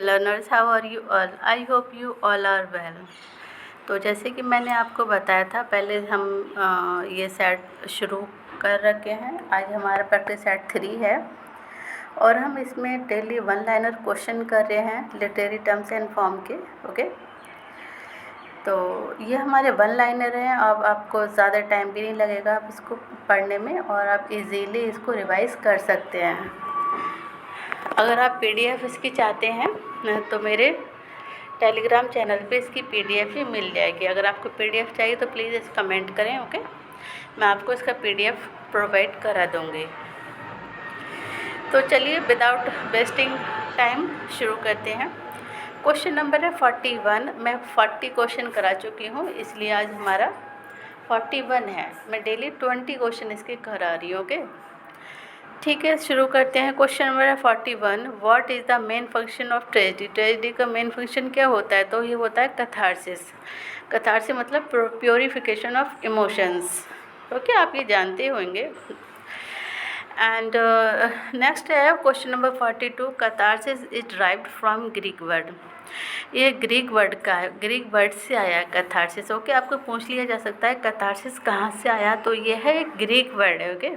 learners, how are you all? I hope you all are well. तो जैसे कि मैंने आपको बताया था, पहले हम ये सेट शुरू कर रखे हैं। आज हमारा प्रैक्टिस सेट 3 है और हम इसमें डेली 1 लाइनर क्वेश्चन कर रहे हैं लिटरेरी टर्म्स एंड फॉर्म के। ओके, तो ये हमारे 1 लाइनर हैं। अब आपको ज़्यादा टाइम भी नहीं लगेगा आप इसको पढ़ने में और आप इजीली इसको रिवाइज़ कर सकते हैं। अगर आप PDF इसकी चाहते हैं तो मेरे टेलीग्राम चैनल पे इसकी PDF ही मिल जाएगी। अगर आपको PDF चाहिए तो प्लीज़ इस कमेंट करें। ओके, मैं आपको इसका PDF प्रोवाइड करा दूँगी। तो चलिए विदाउट वेस्टिंग टाइम शुरू करते हैं। क्वेश्चन नंबर है 41। मैं 40 क्वेश्चन करा चुकी हूँ, इसलिए आज हमारा 41 है। मैं डेली 20 क्वेश्चन इसके करा रही हूँ। ओके, ठीक है, शुरू करते हैं। क्वेश्चन नंबर है 41। What is the main function of tragedy? Tragedy का मेन फंक्शन क्या होता है? तो ये होता है कैथारसिस। कैथारसिस मतलब प्योरिफिकेशन ऑफ इमोशंस। ओके, आप ये जानते होंगे। एंड नेक्स्ट है question number 42। Catharsis is derived from Greek word. ये ग्रीक वर्ड का है, ग्रीक वर्ड से आया है कैथारसिस। ओके, आपको पूछ लिया जा सकता है कैथारसिस कहाँ से आया, तो ये है एक ग्रीक वर्ड है। ओके,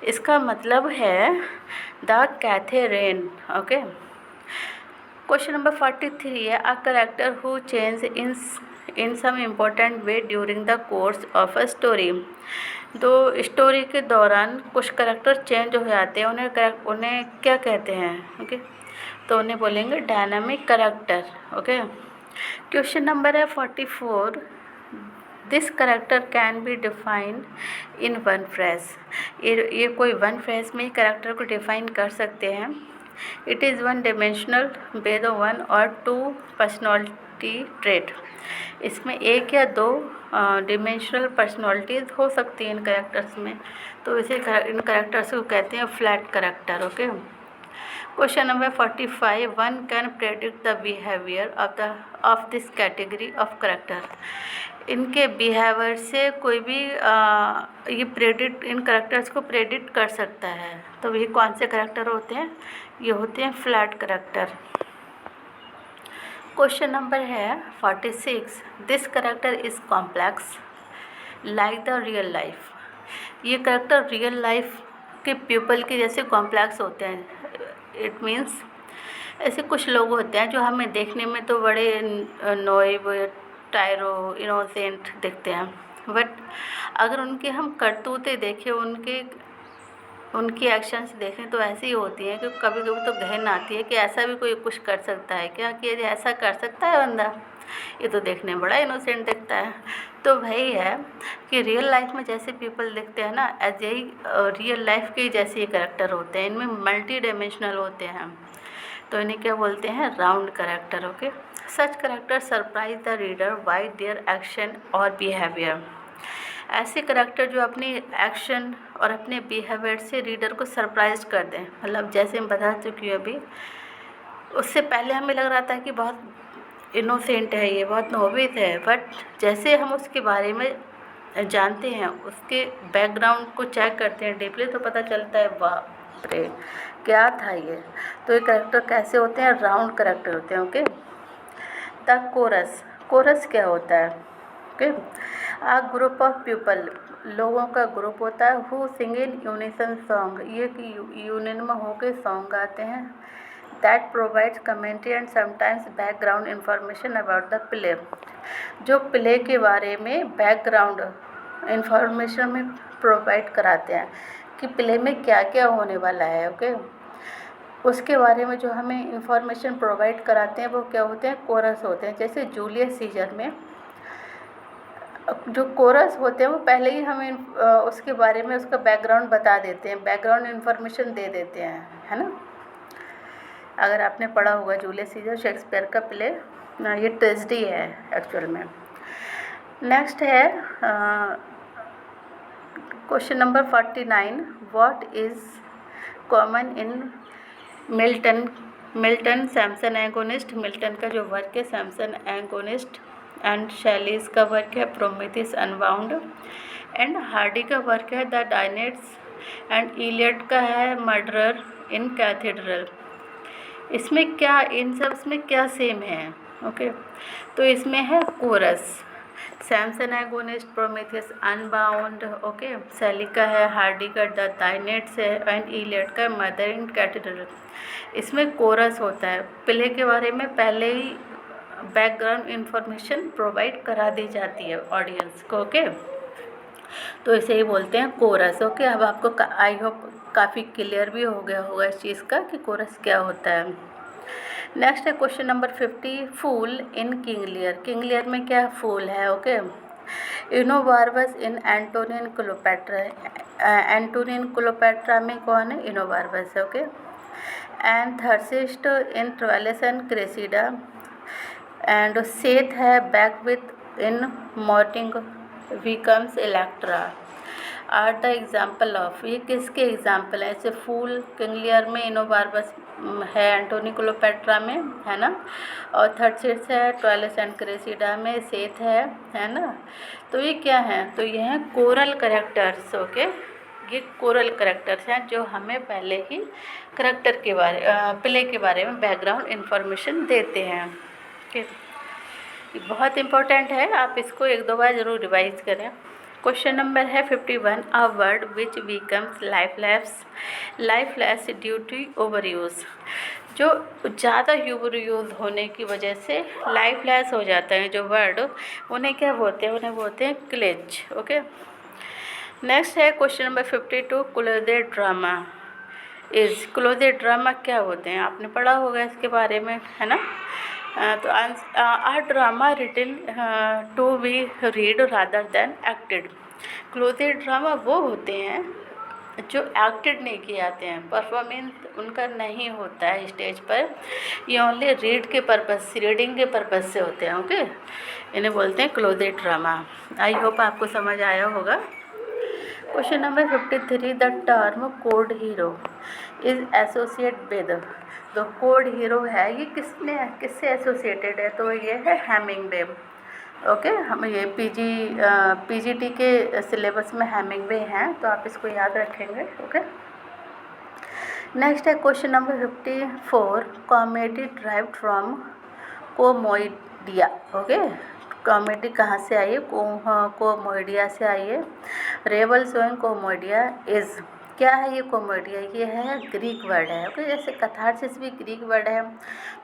इसका मतलब है द कैथेरेन। ओके, क्वेश्चन नंबर 43 है a character who change in some important way during the course of a story. तो स्टोरी के दौरान कुछ कैरेक्टर चेंज हो जाते हैं, उन्हें क्या कहते हैं? ओके, तो उन्हें बोलेंगे dynamic character. Okay, question number है 44। This character can be defined in 1 phrase. ये कोई 1 फ्रेज में कैरेक्टर को डिफाइन कर सकते हैं। इट इज़ 1 डिमेंशनल बेद 1 और 2 पर्सनैलिटी ट्रेट। इसमें 1 या 2 डिमेंशनल पर्सनैलिटीज़ हो सकती हैं इन कैरेक्टर्स में, तो इसे इन कैरेक्टर्स को कहते हैं flat character. Okay, question number 45। 1 can predict the behaviour of this category of character. इनके बिहेवियर से कोई भी इन कैरेक्टर्स को प्रेडिक्ट कर सकता है। तो ये कौन से कैरेक्टर होते हैं? ये होते हैं फ्लैट कैरेक्टर। क्वेश्चन नंबर है 46। This character is complex like the real life. ये कैरेक्टर रियल लाइफ के पीपल के जैसे कॉम्प्लेक्स होते हैं। इट मीन्स ऐसे कुछ लोग होते हैं जो हमें देखने में तो बड़े नोइब, टायरो, इनोसेंट दिखते हैं, बट अगर उनके हम करतूतें देखें, उनकी एक्शंस देखें तो ऐसी ही होती हैं कि कभी कभी तो गहन आती है कि ऐसा भी कोई कुछ कर सकता है क्या, कि ऐसा कर सकता है बंदा, ये तो देखने में बड़ा इनोसेंट दिखता है। तो वही है कि रियल लाइफ में जैसे पीपल दिखते हैं ना, ऐसे ही रियल लाइफ के जैसे ये कैरेक्टर होते हैं। इनमें मल्टी डायमेंशनल होते हैं, तो इन्हें क्या बोलते हैं? Round character. Okay, such character surprise the reader bye their action और बिहेवियर। ऐसे कैरेक्टर जो अपनी एक्शन और अपने बिहेवियर से रीडर को सरप्राइज कर दें। मतलब जैसे मैं बता चुकी हूँ अभी, उससे पहले हमें लग रहा था कि बहुत इनोसेंट है, ये बहुत नोविस है, बट जैसे हम उसके बारे में जानते हैं, उसके बैकग्राउंड को चेक करते हैं डीपली, तो पता चलता है बाप रे क्या था ये। तो ये कैरेक्टर कैसे होते हैं? राउंड कैरेक्टर होते हैं। ओके, द कोरस क्या होता है? Okay, a group of people, लोगों का ग्रुप होता है। Who sing in unison song, ये कि यूनियन में होकर सॉन्ग गाते हैं। That provides commentary and sometimes background information about the play, जो प्ले के बारे में बैकग्राउंड इंफॉर्मेशन में प्रोवाइड कराते हैं कि प्ले में क्या क्या होने वाला है। ओके, उसके बारे में जो हमें इंफॉर्मेशन प्रोवाइड कराते हैं वो क्या होते हैं? कोरस होते हैं। जैसे जूलियस सीजर में जो कोरस होते हैं वो पहले ही हमें उसके बारे में उसका बैकग्राउंड बता देते हैं, बैकग्राउंड इंफॉर्मेशन दे देते हैं, है ना। अगर आपने पढ़ा होगा जूलियस सीजर शेक्सपियर का प्ले, ये ट्रेजेडी है एक्चुअल में। नेक्स्ट है question number 49। What is common in Milton Samson agonist. Milton का जो वर्क है सैमसन एगोनिस्ट, एंड शैलीज का वर्क है प्रोमेथियस अनबाउंड, एंड हार्डी का वर्क है द डायनेट्स, एंड इलियड का है मर्डरर इन कैथेड्रल। इसमें क्या, इन सब में क्या सेम है? ओके, तो इसमें है chorus, Samson Agonistes, Prometheus Unbound, okay, सेलिका है, हार्डी का द डायनेट्स है, एंड इलियड का मदर इन कैथेड्रल। इसमें कोरस होता है। प्ले के बारे में पहले ही बैकग्राउंड इंफॉर्मेशन प्रोवाइड करा दी जाती है ऑडियंस को, ओके, तो इसे ही बोलते हैं कोरस। ओके, अब आपको आई होप काफ़ी क्लियर भी हो गया होगा इस चीज़ का कि कोरस क्या होता है। नेक्स्ट है क्वेश्चन नंबर 50, फूल इन किंग लियर। किंग लियर में क्या फूल है? ओके, इनोबार्बस इन एंटोनियन क्लोपेट्रा। एंटोनियन क्लोपेट्रा में कौन है? Enobarbus, okay, and Thersites in Troilus and Cressida, and Seth है back with in mourning becomes Electra are the example of. ये किसके एग्जाम्पल है? जैसे फूल किंग लियर में इनोबार्बस है, एंटोनी क्लोपेट्रा में, है ना, और थर्सिस्ट है ट्वेलिस एंड क्रेसिडा में, सेथ है ना। तो ये क्या है? तो ये हैं कोरल करेक्टर्स, ओके, ये कोरल करेक्टर्स हैं जो हमें पहले ही करेक्टर के बारे प्ले के बारे में बैकग्राउंड इंफॉर्मेशन देते हैं। ओके, ये बहुत इम्पोर्टेंट है, आप इसको एक दो बार ज़रूर रिवाइज करें। क्वेश्चन नंबर है 51, a word which becomes lifeless due to over use. जो ज़्यादा ओवर यूज होने की वजह से लाइफलेस हो जाता है जो वर्ड, उन्हें क्या बोलते हैं? उन्हें बोलते हैं क्लेज, ओके। नेक्स्ट है question number 52, closed drama is. Closed drama क्या होते हैं? आपने पढ़ा होगा इसके बारे में, है ना। तो a drama written to be read rather than acted. Closet drama वो होते हैं जो एक्टेड नहीं किए जाते हैं, परफॉर्मेंस उनका नहीं होता है स्टेज पर, ये ओनली रीडिंग के पर्पज़ से होते हैं, ओके, इन्हें बोलते हैं क्लोजेड ड्रामा। आई होप आपको समझ आया होगा। Question number 53, the term code hero is associate with. तो कोड हीरो है ये किससे एसोसिएटेड है? तो ये है हेमिंगवे, ओके। हम ये पीजीटी के सिलेबस में हेमिंगवे हैं, तो आप इसको याद रखेंगे, ओके। नेक्स्ट है question number 54, comedy derive from komoidia, okay. Comedy कहाँ से आई है? कोमोइडिया से आई है। रेबल शोइंग कोमोइडिया इज़। क्या है ये कोमोडिया? ये है ग्रीक वर्ड है, ओके। जैसे कथारसिस भी ग्रीक वर्ड है,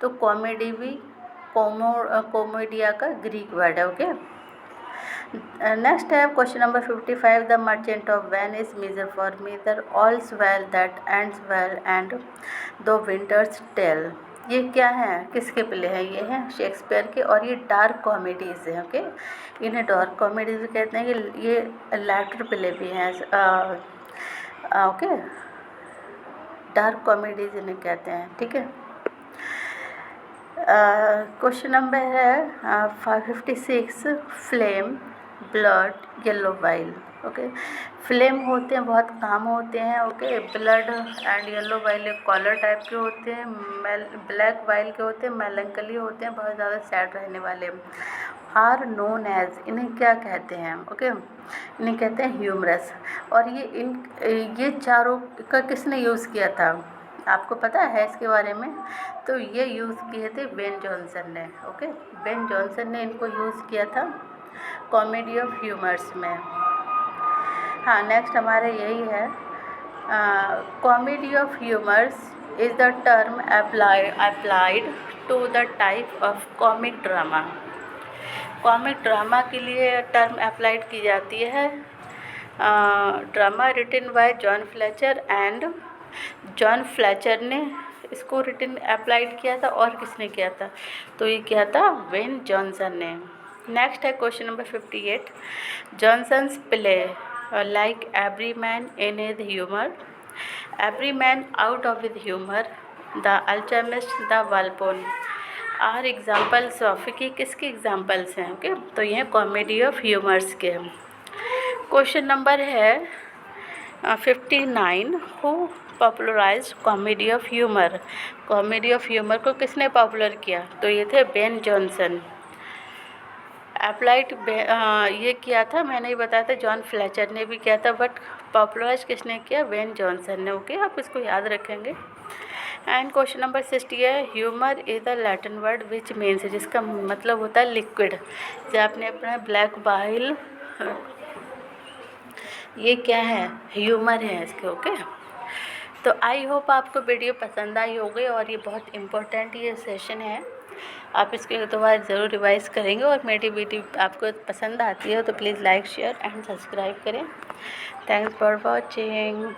तो कॉमेडी भी कोमोडिया का ग्रीक वर्ड है, ओके। नेक्स्ट है question number 55, the Merchant of Venice Measure for Measure All's Well that Ends well and the Winter's Tale. ये क्या है? किसके प्ले हैं? ये हैं शेक्सपियर के, और ये डार्क कॉमेडीज़ हैं, ओके। इन्हें डार्क कॉमेडीज़ कहते हैं। ये लैटर प्ले भी हैं, ओके, डार्क कॉमेडीज इन्हें कहते हैं, ठीक है। क्वेश्चन नंबर है 56, flame, blood, yellow while, okay. Flame होते हैं, बहुत काम होते हैं, okay. Blood and yellow while एक कॉलर टाइप के होते हैं, ब्लैक वाइल के होते हैं, मेलंकली होते हैं, बहुत ज़्यादा सैड रहने वाले। आर नोन एज, इन्हें क्या कहते हैं? ओके, इन्हें कहते हैं ह्यूमरस। और ये चारों का किसने यूज़ किया था? आपको पता है इसके बारे में? तो ये यूज़ किए थे बेन जॉनसन ने, ओके। बेन जॉनसन ने इनको यूज़ किया था कॉमेडी ऑफ ह्यूमर्स में। हाँ, नेक्स्ट हमारा यही है, comedy of humours is the term applied to the type of comic drama. Comic drama के लिए टर्म अप्लाइड की जाती है। Drama written by John Fletcher, and John Fletcher ने इसको रिटन अप्लाइड किया था, और किसने किया था? तो ये किया था बेन जॉनसन ने। नेक्स्ट है question number 58, Jonson's play like Every Man in His Humour, Every Man out of His Humour, the Alchemist, the Volpone are examples of. कि किसके एग्जाम्पल्स हैं? ओके, तो ये कॉमेडी ऑफ ह्यूमर्स के। Question number है 59, who popularised comedy of humour. Comedy of humour को किसने popular किया? तो ये थे बेन जॉनसन। अप्लाइड ये किया था, मैंने ही बताया था, जॉन फ्लेचर ने भी किया था, बट पॉपुलराइज किसने किया? बेन जॉनसन ने, ओके। आप इसको याद रखेंगे। एंड क्वेश्चन नंबर 60 है humour is the Latin word which means, जिसका मतलब होता है लिक्विड। जो आपने अपना ब्लैक बाइल, ये क्या है, ह्यूमर है इसके। ओके, तो आई होप आपको वीडियो पसंद आई होगी और ये बहुत इम्पोर्टेंट ये सेशन है, आप इसके दोबारा ज़रूर रिवाइज करेंगे। और मेरी वीडियो आपको पसंद आती है तो please like share and subscribe करें। Thanks for watching.